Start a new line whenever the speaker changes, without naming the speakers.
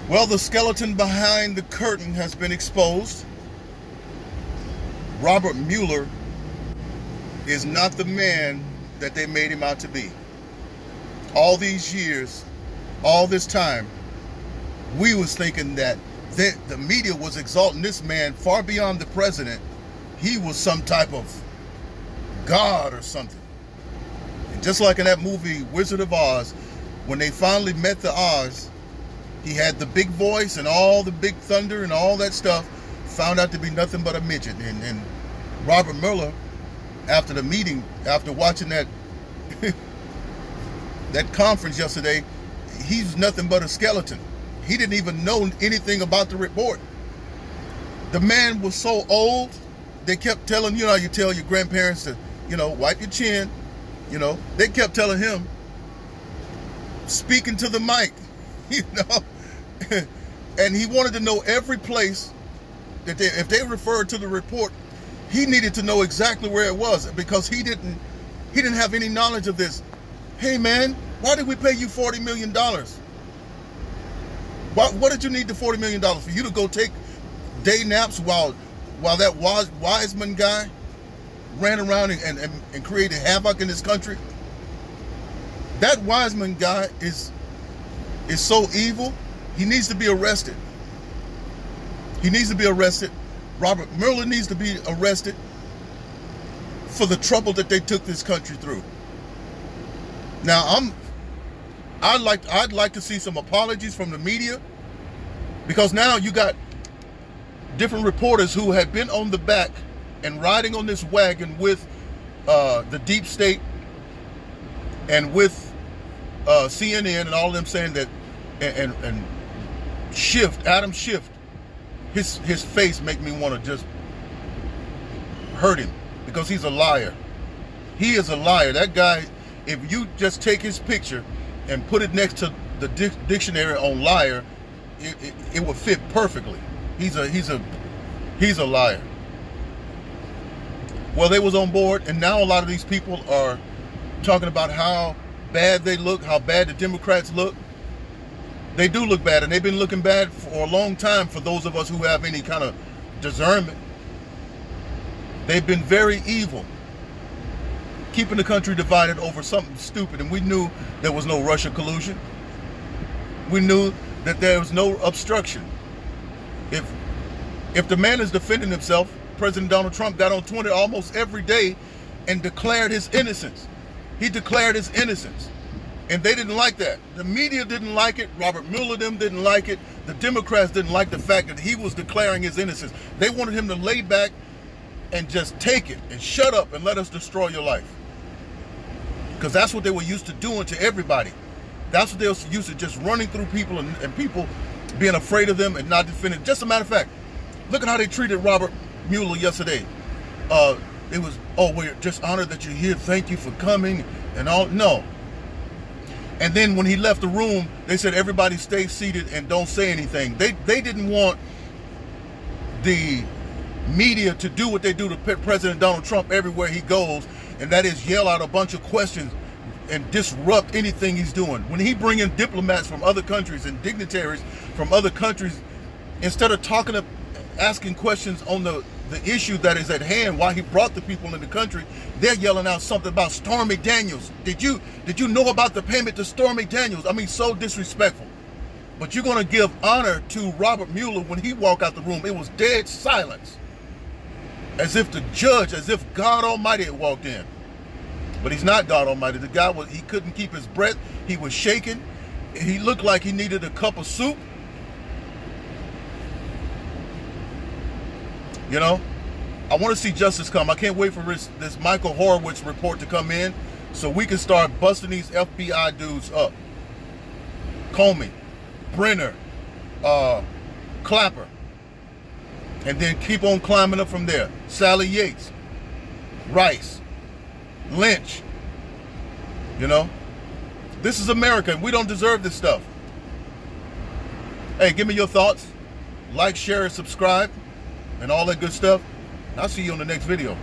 Well, the skeleton behind the curtain has been exposed. Robert Mueller is not the man that they made him out to be. All these years, all this time, we was thinking that the media was exalting this man far beyond the president. He was some type of god or something. And just like in that movie Wizard of Oz, when they finally met the Oz, he had the big voice and all the big thunder and all that stuff, found out to be nothing but a midget. And Robert Mueller, after the meeting, after watching that that conference yesterday, he's nothing but a skeleton. He didn't even know anything about the report. The man was so old, they kept telling, you know, you tell your grandparents to, you know, wipe your chin, you know, they kept telling him, speaking to the mic, you know, and he wanted to know every place that if they referred to the report, he needed to know exactly where it was, because he didn't have any knowledge of this. Hey man, why did we pay you $40 million? What did you need the $40 million for? You to go take day naps while that Wiseman guy ran around and created havoc in this country? That Wiseman guy is so evil. He needs to be arrested. He needs to be arrested. Robert Mueller needs to be arrested for the trouble that they took this country through. Now, I'd like to see some apologies from the media, because now you got different reporters who had been on the back and riding on this wagon with the deep state and with CNN and all of them saying that, and Adam Schiff, his face make me want to just hurt him, because he's a liar. He is a liar. That guy, if you just take his picture and put it next to the dictionary on liar, it would fit perfectly. He's a liar. Well, they was on board, and now a lot of these people are talking about how bad they look, how bad the Democrats look. They do look bad, and they've been looking bad for a long time for those of us who have any kind of discernment. They've been very evil, keeping the country divided over something stupid, and we knew there was no Russia collusion. We knew that there was no obstruction. If the man is defending himself, President Donald Trump got on Twitter almost every day and declared his innocence. He declared his innocence. And they didn't like that. The media didn't like it. Robert Mueller them didn't like it. The Democrats didn't like the fact that he was declaring his innocence. They wanted him to lay back and just take it and shut up and let us destroy your life. Because that's what they were used to doing to everybody. That's what they were used to, just running through people and people being afraid of them and not defending. Just a matter of fact, look at how they treated Robert Mueller yesterday. It was, oh, we're just honored that you're here. Thank you for coming and all. No. And then when he left the room, they said, everybody stay seated and don't say anything. They didn't want the media to do what they do to President Donald Trump everywhere he goes, and that is yell out a bunch of questions and disrupt anything he's doing. When he bring in diplomats from other countries and dignitaries from other countries, instead of asking questions on the issue that is at hand, why he brought the people in the country, they're yelling out something about Stormy Daniels. Did you know about the payment to Stormy Daniels? I mean, so disrespectful. But you're going to give honor to Robert Mueller. When he walked out the room, it was dead silence, as if the judge, as if God Almighty had walked in. But he's not God Almighty. The guy he couldn't keep his breath. He was shaking. He looked like he needed a cup of soup. You know, I want to see justice come. I can't wait for this Michael Horowitz report to come in so we can start busting these FBI dudes up. Comey, Brenner, Clapper, and then keep on climbing up from there. Sally Yates, Rice, Lynch. You know, this is America, and we don't deserve this stuff. Hey, give me your thoughts. Like, share, and subscribe, and all that good stuff. I'll see you on the next video.